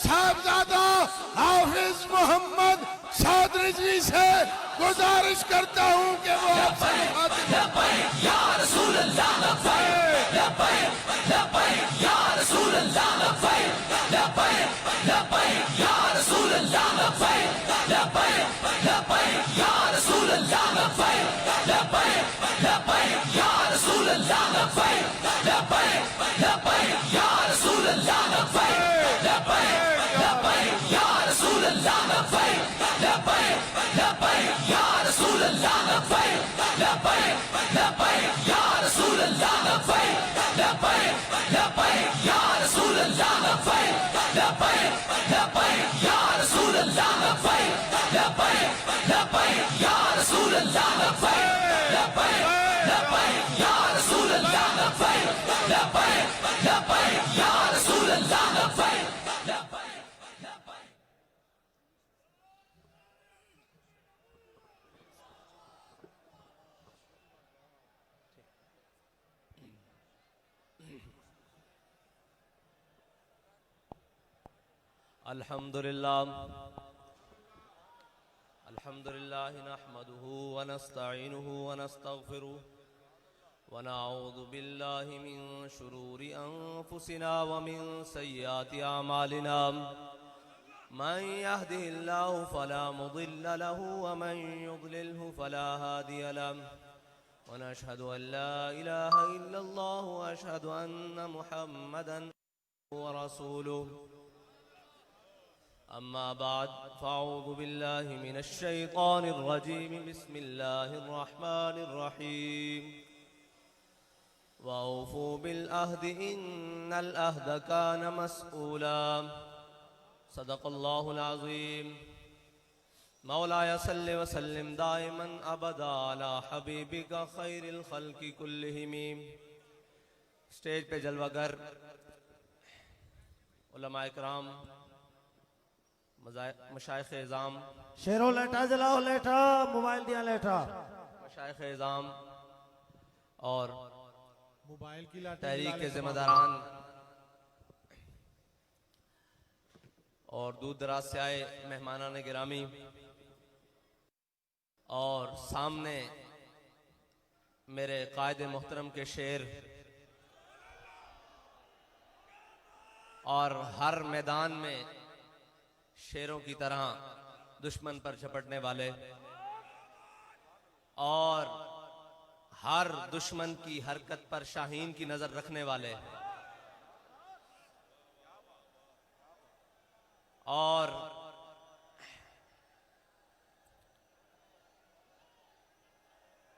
साहबजादा हाफिज मोहम्मद साद रिजवी से गुजारिश करता हूँ कि वो अल्हम्दुलिल्लाह नहमदुहु व नस्तईनुहु व नस्तगफिरुहु व नऊज़ु बिल्लाहि मिन शुरूरि अनफुसिना व मिन सय्यिआति अमालिना मन यहदिहिल्लाहु फला मुदिल्ल लहु व मन युद्लिलहु फला हादिय लहु व नशहदु अन ला इलाहा इल्लल्लाह व अशहदु अन्न मुहम्मदन व रसूलुहु अम्मा बाद फ़अऊज़ु बिल्लाहि मिनश शैतानिर रजीम बिस्मिल्लाहिर रहमानिर रहीम वअऊफ़ू बिल अहदि इन्नल अहद कान मस्ऊला सदक़ल्लाहुल अज़ीम मौलाया सल्लि व सल्लिम दाइमन अबदा अला हबीबिका खैरिल खल्क़ि कुल्लिहिम। स्टेज पे जलवागर उलमाए किराम, मशाइख एज़ाम, शेरों लेटा जलाओ लेटा, मोबाइल दिया लेटा, मशाइख एज़ाम और मोबाइल की तहरीक के जिम्मेदारान और दूर दराज से आए मेहमानान गिरामी और सामने मेरे कायदे मोहतरम के शेर और हर मैदान में शेरों की तरह दुश्मन पर झपटने वाले और हर दुश्मन की हरकत पर शाहीन की नजर रखने वाले और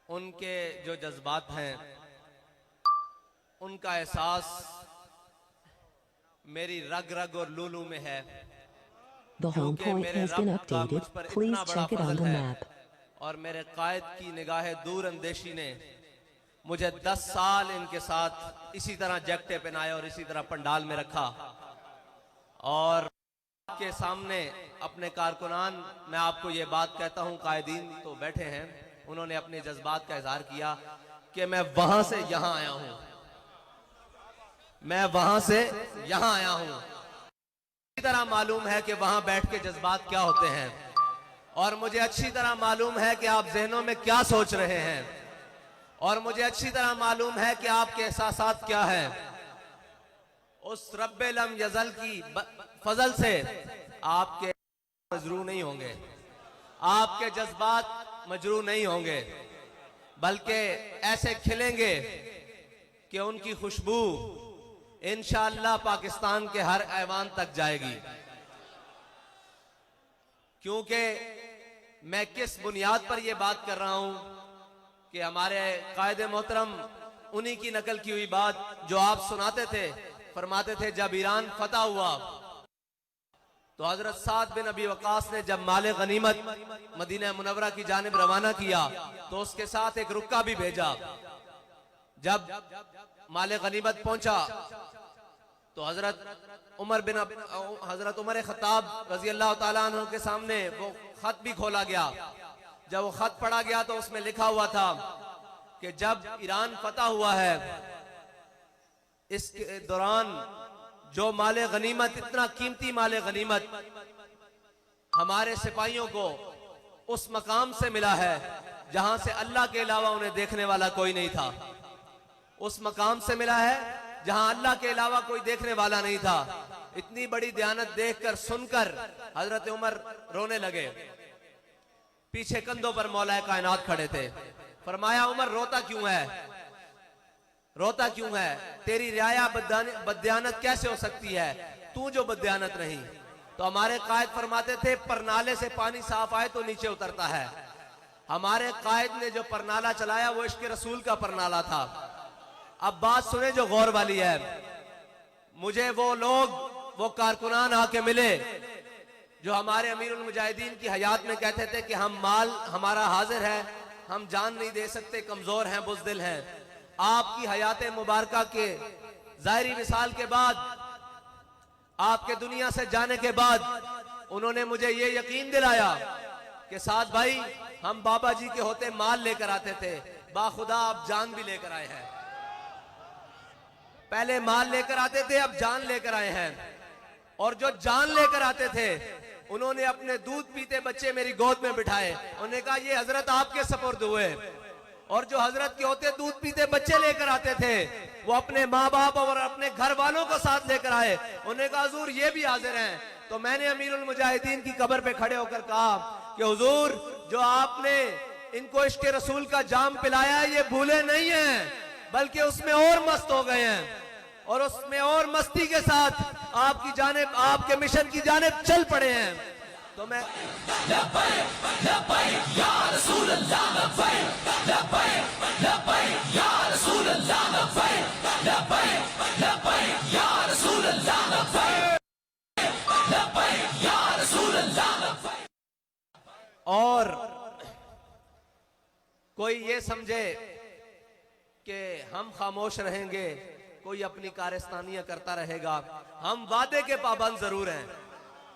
उनके जो जज्बात हैं उनका एहसास मेरी रग रग और लूलू में है। The home point has been updated. Please check it on the map. और मेरे कायद की निगाह दूर अंदेशी ने मुझे 10 साल इनके साथ इसी तरह जैकटे पहनाए और इसी तरह पंडाल में रखा और के सामने अपने कारकुनान, मैं आपको ये बात कहता हूँ, कायदीन तो बैठे हैं, उन्होंने अपने जज्बात का इजहार किया कि मैं वहां से यहां आया हूं, मैं वहां से यहां आया हूं। अच्छी तरह मालूम है कि वहां बैठ के जज्बात क्या होते हैं और मुझे अच्छी तरह मालूम है कि आप जहनों में क्या सोच रहे हैं और मुझे अच्छी तरह मालूम है कि आपके एहसासात क्या हैं। उस रब्बे लम यज़ल की फजल से आपके मजरू नहीं होंगे, आपके जज्बात मजरू नहीं होंगे, बल्कि ऐसे खिलेंगे कि उनकी खुशबू इंशाअल्लाह पाकिस्तान के हर ऐवान तक जाएगी। क्योंकि मैं किस बुनियाद पर यह बात कर रहा हूं कि हमारे कायदे मोहतरम उन्हीं की नकल की हुई बात जो आप सुनाते थे, फरमाते थे जब ईरान फतह हुआ तो हजरत साद बिन अबी वकास ने जब माले गनीमत मदीना मुनव्वरा की जानिब रवाना किया तो उसके साथ एक रुक्का भी भेजा। जब माले गनीमत पहुंचा तो हजरत उमर खत्ताब रजी अल्लाह ताला अन्हु के सामने वो खत भी खोला गया। जब वो खत पढ़ा गया तो उसमें लिखा हुआ था कि जब ईरान फतह हुआ है, इस दौरान जो माले गनीमत, इतना कीमती माले गनीमत हमारे सिपाहियों को उस मकाम से मिला है जहां से अल्लाह के अलावा उन्हें देखने वाला कोई नहीं था। उस मकाम से मिला है जहां अल्लाह के अलावा कोई देखने वाला नहीं था। इतनी बड़ी दयानत देखकर सुनकर हजरत उमर रोने लगे। पीछे कंधों पर मौलाए कायनात खड़े थे। फरमाया, उमर रोता क्यों है, रोता क्यों है? तेरी रियाया बदयानत कैसे हो सकती है, तू जो बदयानत नहीं। तो हमारे कायद फरमाते थे, परनाले से पानी साफ आए तो नीचे उतरता है। हमारे कायद ने जो परनाला चलाया वो इश्क रसूल का परनाला था। अब बात सुने जो गौर वाली है। मुझे वो लोग, वो कारकुनान आके मिले जो हमारे अमीरुल मुजाहिदीन की हयात में कहते थे कि हम माल हमारा हाजिर है, हम जान नहीं दे सकते, कमजोर हैं, बुज़दिल हैं। आपकी हयात मुबारका के ज़ाहिरी विसाल के बाद, आपके दुनिया से जाने के बाद उन्होंने मुझे ये यकीन दिलाया कि साद भाई, हम बाबा जी के होते माल लेकर आते थे, बाखुदा आप जान भी लेकर आए हैं। पहले माल लेकर आते थे, अब जान लेकर आए हैं। और जो जान लेकर आते थे उन्होंने अपने दूध पीते बच्चे मेरी गोद में बिठाए। उन्होंने कहा, ये हजरत आपके सपुर्द हुए। और जो हजरत के होते दूध पीते बच्चे लेकर आते थे वो अपने माँ बाप और अपने घर वालों को साथ लेकर आए। उन्होंने कहा, हुजूर ये भी हाजिर हैं। तो मैंने अमीरुल मुजाहिदीन की कब्र पे खड़े होकर कहा कि हुजूर, जो आपने इनको इश्क रसूल का जाम पिलाया है ये भूले नहीं हैं, बल्कि उसमें और मस्त हो गए हैं और उसमें और मस्ती के साथ आपकी जानिब, आपके मिशन की जानिब चल पड़े हैं। तो मैं और कोई ये समझे कि हम खामोश रहेंगे, कोई अपनी कारस्तानियां करता रहेगा। हम वादे के पाबंद जरूर हैं,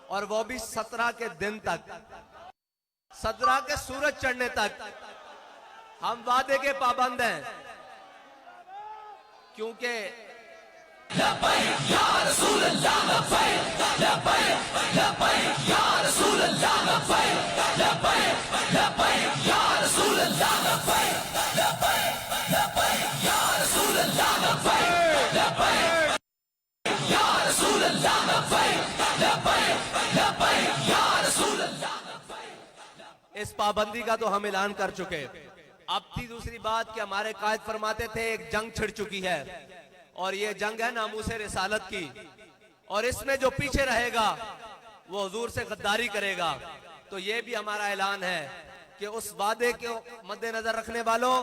और वो भी 17 के दिन तक, 17 के सूरज चढ़ने तक हम वादे के पाबंद हैं। क्योंकि इस पाबंदी का तो हम ऐलान कर चुके। अब थी दूसरी बात कि हमारे कायद फरमाते थे एक जंग छिड़ चुकी है और ये जंग है नामूसे रिसालत की, और इसमें जो पीछे रहेगा वो हुजूर से गद्दारी करेगा। तो ये भी हमारा ऐलान है कि उस वादे को मद्देनजर रखने वालों,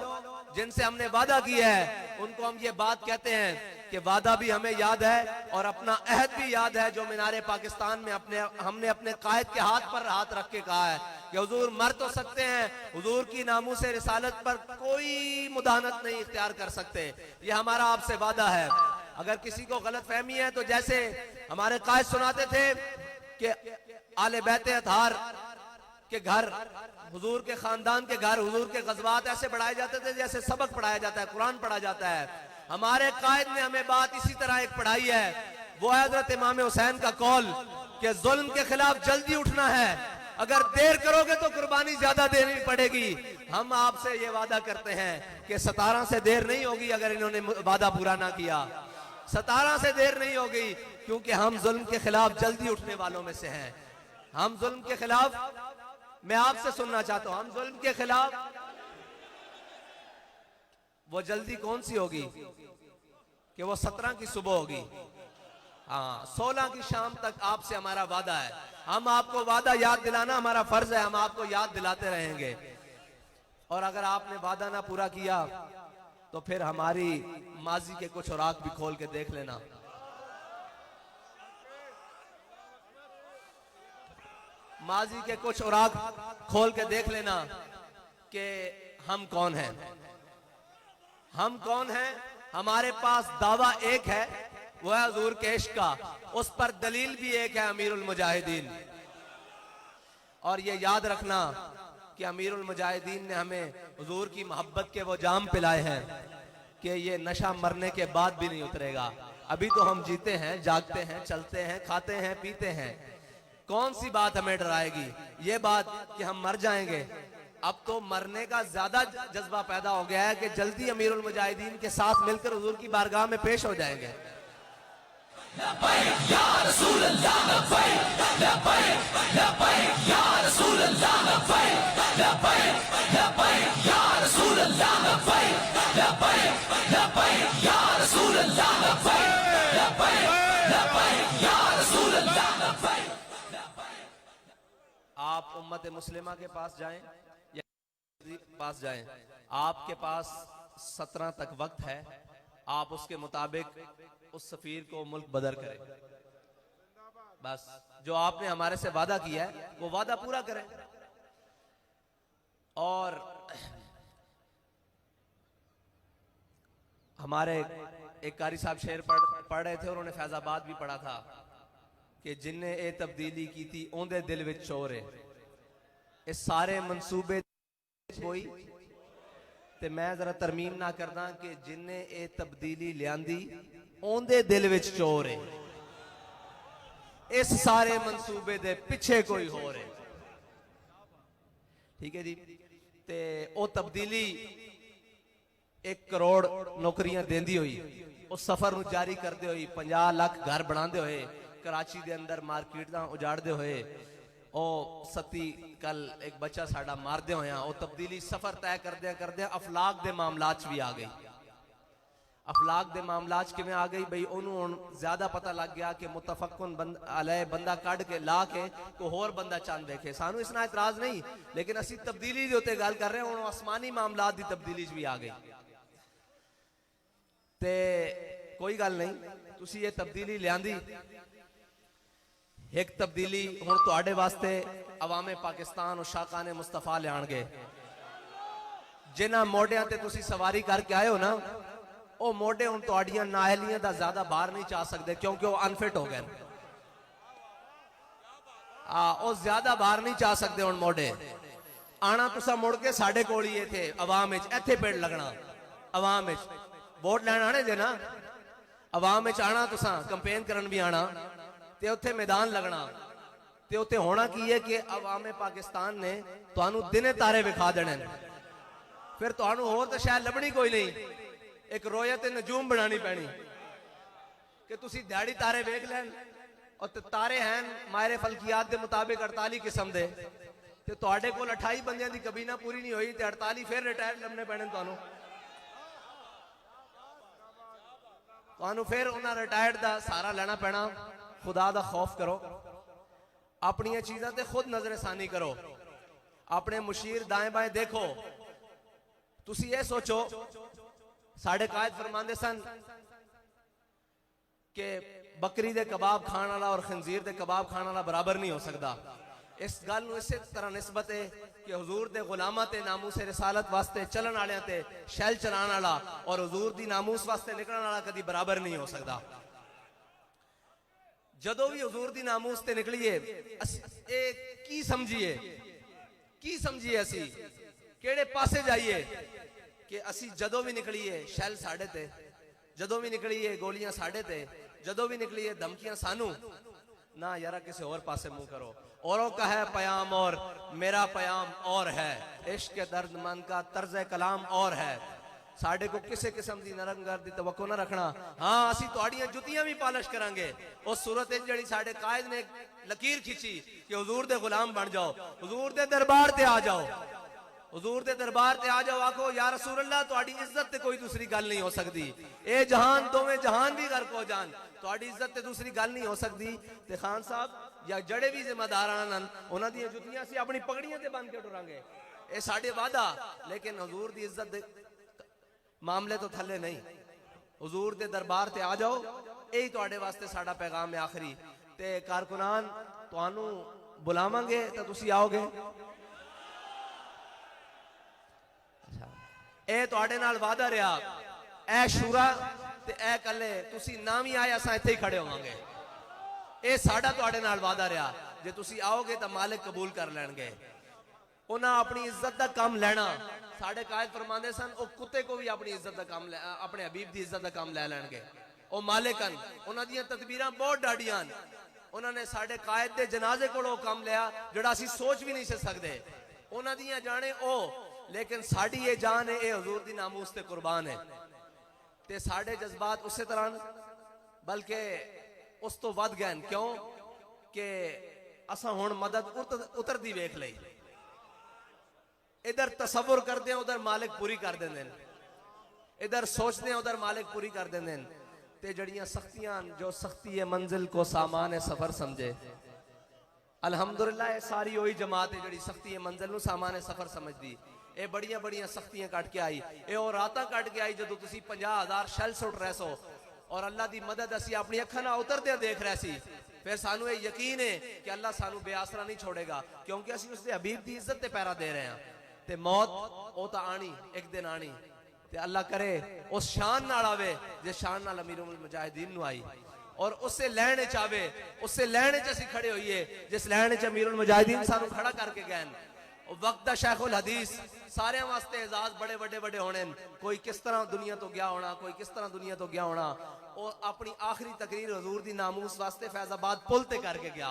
जिनसे हमने वादा किया है, उनको हम ये बात कहते हैं कि वादा भी हमें याद है और अपना अहद भी याद है जो मीनारे पाकिस्तान में हमने अपने कायद के हाथ पर हाथ रख के कहा है कि हुजूर मर तो सकते हैं, हुजूर की नामूसे रिसालत पर कोई मुदाहनत नहीं इख्तियार कर सकते। ये हमारा आपसे वादा है। अगर किसी को गलत फहमी है तो जैसे हमारे कायद सुनाते थे कि आले बैते अतहार के घर, हुजूर के खानदान के घर, हुजूर के गज़वात ऐसे बढ़ाए जाते थे जैसे सबक पढ़ाया जाता है, कुरान पढ़ा जाता है। हमारे कायद ने हमें बात इसी तरह एक पढ़ाई है, वो है हज़रत इमाम हुसैन का कौल कि जुल्म के खिलाफ जल्दी उठना है, अगर देर करोगे तो कुर्बानी ज्यादा देनी पड़ेगी। हम आपसे ये वादा करते हैं कि 17 से देर नहीं होगी अगर इन्होंने वादा पूरा ना किया। 17 से देर नहीं होगी, क्योंकि हम जुल्म के खिलाफ जल्दी उठने वालों में से हैं। हम जुल्म के खिलाफ, मैं आपसे सुनना चाहता हूं, हम जुल्म के खिलाफ, वो जल्दी कौन सी होगी कि वो 17 की सुबह होगी। हाँ, 16 की शाम तक आपसे हमारा वादा है। हम आपको वादा याद दिलाना हमारा फर्ज है, हम आपको याद दिलाते रहेंगे। और अगर आपने वादा ना पूरा किया तो फिर हमारी माजी के कुछ औराक भी खोल के देख लेना। माजी के कुछ औराक खोल के देख लेना कि हम कौन हैं। हम कौन हैं? हमारे पास दावा एक है, वो है हुजूर के इश्क का, उस पर दलील भी एक है, अमीरुल मुजाहिदीन। और ये याद रखना कि अमीरुल मुजाहिदीन ने हमें हुजूर की मोहब्बत के वो जाम पिलाए हैं कि ये नशा मरने के बाद भी नहीं उतरेगा। अभी तो हम जीते हैं, जागते हैं, चलते हैं, खाते हैं, पीते हैं। कौन सी बात हमें डराएगी? ये बात कि हम मर जाएंगे। अब तो मरने का ज्यादा जज्बा पैदा हो गया है कि जल्दी अमीरुल मुजाहिदीन के साथ मिलकर हुजूर की बारगाह में पेश हो जाएंगे। आप उम्मत मुस्लिमा के पास जाएं या पास जाएं, आपके पास 17 तक वक्त है। आप उसके मुताबिक उस सफीर को मुल्क बदर करें। बस जो आपने हमारे से वादा किया है वो वादा पूरा करें। और हमारे एक कारी साहब शेर पढ़ रहे थे, उन्होंने फैजाबाद भी पढ़ा था कि जिन्ने ए तब्दीली की थी ओंदे दिल विच चोर है। इस सारे मंसूबे कोई ते मैं जरा तरमीम ना करदा कि जिन्ने ए तब्दीली लियांदी ओंदे दिल विच चोर है। इस सारे मंसूबे दे पिछे कोई होर है। ठीक है जी। ते ओ तब्दीली 1 करोड़ नौकरियां देंदी हुई, उस सफर नूं जारी करते हुए 50 लाख घर बनाते हुए, कराची दे अंदर मार्केटां उजाड़ते हुए, ओ सती कल एक बच्चा साडा मारदे होया, ओ तब्दीली सफर तय करदे अफलाक दे मामलात भी आ गई। अफलाक दे मामलात किवें आ गई बई ओनू हुण ज्यादा पता लग गया कि मुतफक्कुन अलैह बंदा कढ़ के ला के कोई होर बंदा चंद देखे। सानू इसना इतराज नहीं, लेकिन असी तब्दीली दे उत्ते गल कर रहे हैं। हुण आसमानी मामलात दी तब्दीली भी आ गई। ते कोई गल नहीं, तुसी ये तब्दीली लियांदी। एक तब्दीली हुण तुहाडे वास्ते अवामे पाकिस्तान और शाकाने मुस्तफा लियाणगे। जिन्हां मोढियां ते तुसी सवारी करके आए हो ना, ਉਹ ਮੋਢੇ ਹੁਣ ਤੁਹਾਡੀਆਂ ਨਾਹਲੀਆਂ ਦਾ ਜ਼ਿਆਦਾ ਬਾਹਰ ਨਹੀਂ ਚਾ ਸਕਦੇ, ਕਿਉਂਕਿ ਉਹ ਅਨਫਿਟ ਹੋ ਗਏ। ਉਹ ਜ਼ਿਆਦਾ ਬਾਹਰ ਨਹੀਂ ਚਾ ਸਕਦੇ ਹੁਣ ਮੋਢੇ। ਆਣਾ ਤੁਸੀਂ ਮੁੜ ਕੇ ਸਾਡੇ ਕੋਲ ਹੀ ਇੱਥੇ ਆਵਾਮ ਵਿੱਚ ਇੱਥੇ ਪੇੜ ਲੱਗਣਾ। ਆਵਾਮ ਵਿੱਚ ਵੋਟ ਲੈਣ ਆਣੇ ਜੇ ਨਾ, ਆਵਾਮ ਵਿੱਚ ਆਣਾ, ਤੁਸੀਂ ਕੰਪੇਨ ਕਰਨ ਵੀ ਆਣਾ, ਤੇ ਉੱਥੇ ਮੈਦਾਨ ਲੱਗਣਾ। ਤੇ ਉੱਥੇ ਹੋਣਾ ਕੀ ਹੈ ਕਿ ਆਵਾਮੇ ਪਾਕਿस्तान ਨੇ ਤੁਹਾਨੂੰ ਦਿਨੇ ਤਾਰੇ ਵਿਖਾ ਦੇਣੇ। ਫਿਰ ਤੁਹਾਨੂੰ ਹੋਰ ਤਾਂ ਸ਼ਾਇਦ ਲੱਭਣੀ ਕੋਈ ਨਹੀਂ। एक रोयत नजूम बनानी पैनी कि तुसी दिहाड़ी तारे वेख लैन। और तारे हैं मायरे फलकियात के मुताबिक 48 किस्म दे, ते तुहाडे कोल 28 बंदियां दी कबीना पूरी नहीं हुई, ते 48 फिर रिटायर लभने पैने। तुहानू फिर उन्हां रिटायर्ड दा सहारा लेना पैना। खुदा दा खौफ करो, अपनी चीज़ां ते खुद नजरसानी करो, अपने मुशीर दाएं बाएं देखो। तुसी ये सोचो, साढ़े कायद फरमांदे सन कि बकरी दे कबाब खाने वाला और खंजीर दे कबाब खाने वाला बराबर नहीं हो सकता। इस गल नूं इसे तरह निस्बत है कि हुजूर दे गुलामां ते नामूस रिसालत वास्ते चलन वालियां ते शैल चलाने वाला और हुजूर दी नामूस वास्ते निकलने वाला कदी बराबर नहीं हो सकता। जदों भी हुजूर दी नामूस ते निकलिए की समझिए असी केड़े पासे जाइए कि असी जदों भी निकलीए शैल साढ़े ते, जदों भी निकलीए गोलियां साढ़े ते, जदों भी निकलीए धमकियां सानू ना। यारा किसी और पासे मुंह करो। औरों का है पयाम और मेरा पयाम और है, इश्क के दर्दमंद का तर्ज कलाम और है। साढ़े को किसी किस्म की नरंगर दी तवक्को ना रखना। हाँ, असी तुहाड़ियां जुतियां भी पालिश करांगे। उस सूरत जिहड़ी साढ़े कायद ने लकीर खिंची कि हुजूर दे गुलाम बन जाओ, हुजूर दे दरबार ते आ जाओ, हुजूर दे दरबार ते आ जाओ। आखो या रसूल अल्लाह, तुहाडी इज्जत ते कोई दूसरी गल नहीं हो सकती। ए जहान दोवें जहान भी गर्क हो जान, तुहाडी इज्जत ते दूसरी गल नहीं हो सकती। ते खान साहब या जड़े भी जिम्मेदार आन, उन्हां दी जुतियां असीं अपनी पगड़ियां ते बन के टुरांगे। ए साडे वादा, लेकिन हुजूर दी इज्जत दे मामले तो थल्ले नहीं। हुजूर दे दरबार ते आ जाओ, यही तुहाडे वास्ते साडा पैगाम है आखिरी। ते कारकुनान तुहानू बुलावांगे तो तुसीं आओगे। ए तुहाडे नाल वादा रहा, ए शूरा ते ए कल्ले तुसी ना भी आए असां इत्थे ही खड़े होवांगे। ए साडा तुहाडे नाल वादा रहा, जे तुसी आओगे तो मालिक कबूल कर लैणगे। उन्हां अपनी इज्जत दा काम लेना। साडे कायद फरमांदे सन, ओ कुत्ते को भी अपनी इज्जत दा काम अपने हबीब दी इज्जत दा काम ले लैणगे। ਉਹ ਮਾਲਿਕਨ ਉਹਨਾਂ ਦੀਆਂ ਤਦਬੀਰਾਂ ਬਹੁਤ ਡਾਡੀਆਂ ਨੇ ਉਹਨਾਂ ਨੇ ਸਾਡੇ ਕਾਇਦ ਦੇ ਜਨਾਜ਼ੇ ਕੋਲੋਂ ਕੰਮ ਲਿਆ ਜਿਹੜਾ ਅਸੀਂ ਸੋਚ ਵੀ ਨਹੀਂ ਸੀ ਸਕਦੇ ਉਹਨਾਂ ਦੀਆਂ ਜਾਣੇ ਉਹ लेकिन साड़ी ये जान है ये हुजूर दी नामूस ते कुर्बान है ते साढ़े जज्बात उस तरह बल्कि उस तो वध गए क्यों कि असा हुण मदद उतरदी वेख लई इधर तसव्वुर करते हैं उधर मालिक पूरी कर देंदे इधर सोचते हैं उधर मालिक पूरी कर देंदे ते जड़ियां सख्तियां जो सख्ती है मंजिल को सामान है सफर समझे अल्हम्दुलिल्लाह ये सारी वही जमात है जड़ी सख्ती है मंजिल नु सामान है सफर समझदी ये बड़िया बड़िया सख्तियां कट के आई ये और रातां कट के आई जदों तुसी 50,000 शैल सुट रहे सो और अल्लाह दी मदद असी अपनी अखां नाल उतरदे देख रहे सी फिर सानू ये यकीन है कि अल्लाह सानू बेआसरा नहीं छोड़ेगा क्योंकि असी उसदे हबीब दी इज्जत ते पैरा दे रहे हैं ते मौत ओ तां आनी एक दिन आनी ते अल्लाह करे उस शान नाल आवे जिस शान नाल अमीरुल मुजाहिदीन नु आई और उससे लैण च आवे उससे लैण च असी खड़े होइए जिस लैण च अमीरुल मुजाहिदीन सानू खड़ा करके गए वक्त दा शेखुल हदीस सारे वास्ते एजाज बड़े बड़े बड़े होने कोई किस तरह दुनिया तो गया होना कोई किस तरह दुनिया तो गया होना और अपनी आखिरी तकरीर हुजूर दी नामूस वास्ते फैजाबाद पुल ते करके गया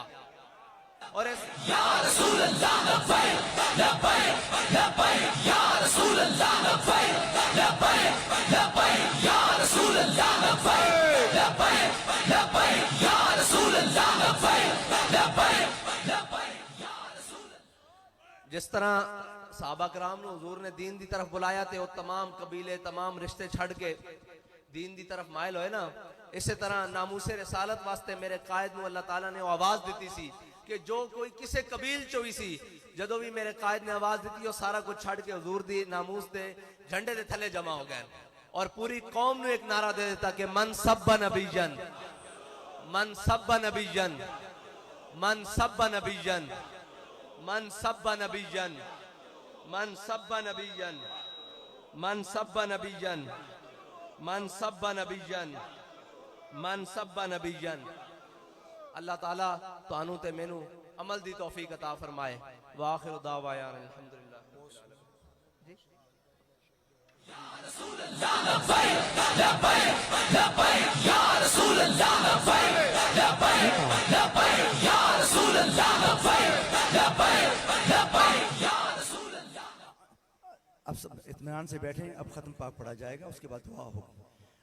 और या रसूल अल्लाह लब्बैक लब्बैक लब्बैक या रसूल अल्लाह लब्बैक लब्बैक लब्बैक या रसूल अल्लाह लब्बैक लब्बैक लब्बैक या रसूल अल्लाह लब्बैक लब्बैक लब्बैक जिस तरह साहबा कराम ने हुजूर ने दीन दी तरफ बुलाया थे वो तमाम कबीले तमाम रिश्ते छड़ के दीन दी तरफ मायल होए ना इसी तरह नामूसे रिसालत वास्ते मेरे कायद नूं अल्लाह ताला ने आवाज दी सी कि जो कोई किसे कबील चो भी सी जदों भी मेरे कायद ने आवाज दी वो सारा कुछ छड़ के हुजूर दी नामूस दे झंडे दे थले जमा हो गए और पूरी कौम नूं एक नारा दे देता कि मन सब्बा नबीजन मन सब्बा नबीजन मन सब्बा नबीजन मन सब्बा नबीजन मन सब्बा नबीजन मन सब्बा नबीजन मन सब्बा नबीजन मन सब्बा नबीजन अल्लाह ताला तानू ते मैनू अमल दी तौफीक अता फरमाए व आखिर दावा या अल्हम्दुलिल्लाह या रसूल अल्लाह लब्बैक लब्बैक लब्बैक या रसूल अल्लाह लब्बैक लब्बैक लब्बैक या रसूल अल्लाह लब्बैक लब्बैक लब्बैक या रसूल अल्लाह। अब सब इत्मीनान से बैठे अब खत्म पाक पढ़ा जाएगा उसके बाद दुआ होगी।